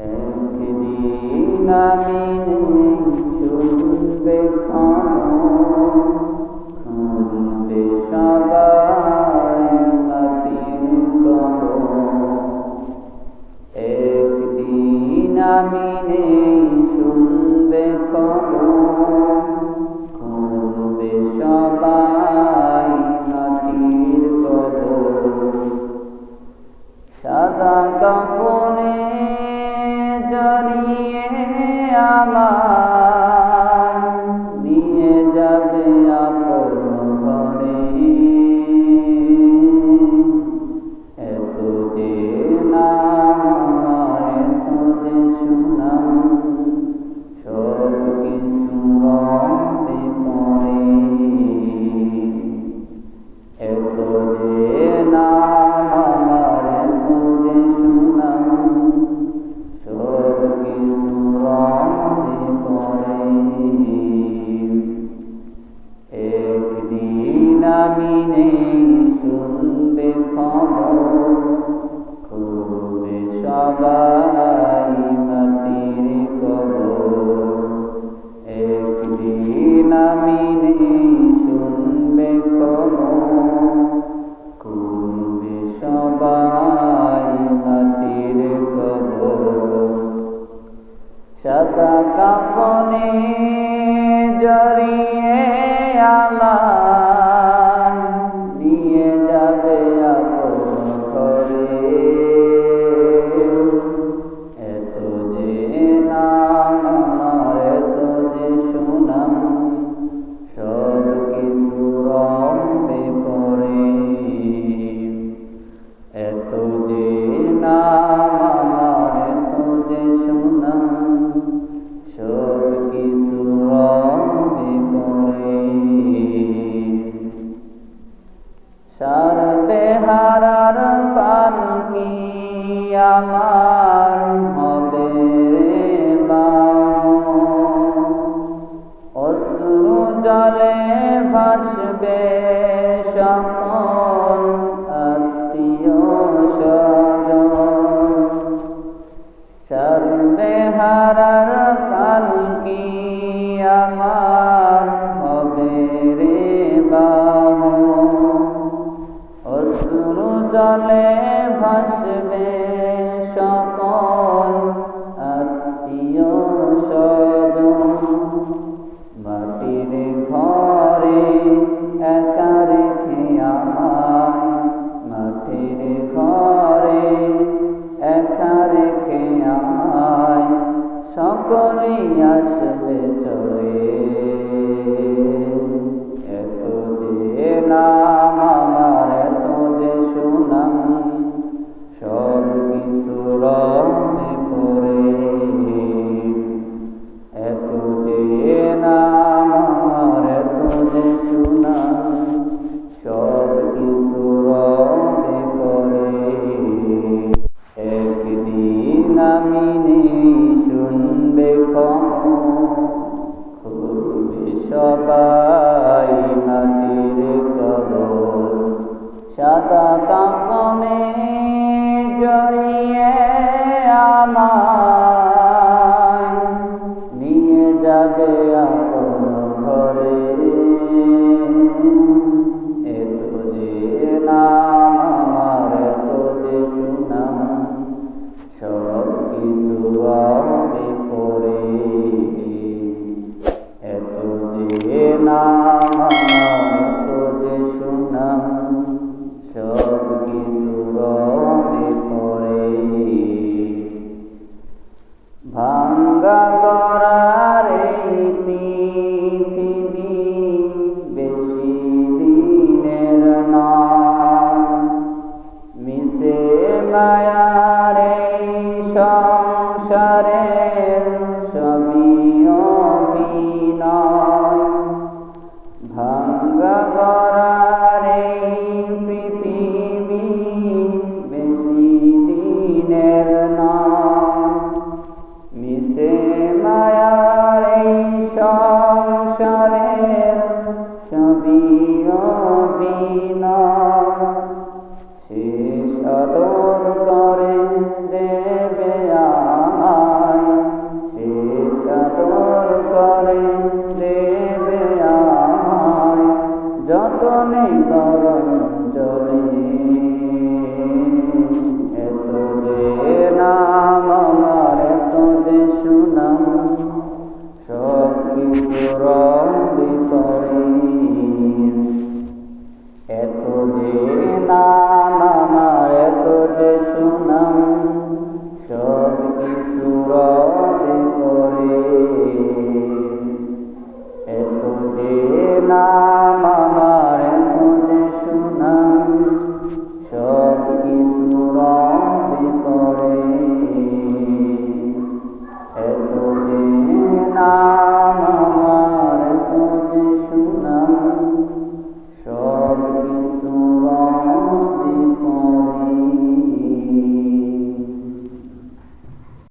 একদিন আমি শুনবে খুঁজবে সবাই মাটির কবর। একদিন আমি শুনবে খুঁজবে সবাই মাটির কবর। সাদা কাফনে জড়িয়ে আমার নিয়ে যাবে আপন ঘরে। এত যে নাম আমার, এত যে সুনাম, সব কিছু রবে পরে। এত যে নাম আমার, এত যে সুনাম, সব কিছু রবে পরে। একদিন আমি শুনবে খবর, খুঁজবে সবাই মাটির কবর। একদিন আমি শুনবে খবর, খুঁজবে সবাই মাটির কবর। সাদা কাফনে জড়িয়ে আমার নিয়ে যাবে আপন ঘরে। এত যে নাম আমার, এত যে সুনাম, সব কিছু রবে পরে। এত যে নাম আমার, এত যে সুনাম, সব কিছু রবে পরে। সারবে হারার পালকি আমার হবে বাহন। অশ্রু জলে ভাসবে সকল আত্মীয় স্বজন। সারবে হারার পালকি আমার হবে রে বাহন। অশ্রু জলে ভাসবে সকল আত্মীয় স্বজন। মাটির ঘরে একা রেখে আমায়, মাটির ঘরে একা রেখে আমায়, সকলেই আসবে চলে। এত যে নাম আমার, এত যে সুনাম, সব কিছু রবে পরে। এত যে নাম আমার, এত যে সুনাম, সব কিছু রবে পরে। একদিন আমি শুনবে খুঁজবে সবাই মাটির কবর। সাদা কাফনে জড়িয়ে আমায় নিয়ে যাবে আপন ঘরে। এত যে নাম আমার, এত যে সুনাম, সব কিছু রবে পরে। এত যে নাম আমার, এত যে সুনাম, সব কিছু রবে পরে। ভাঙ্গা গড়ার এই পৃথিবী বেশি দিনের নয়। মিশে মায়ার এই সংসারে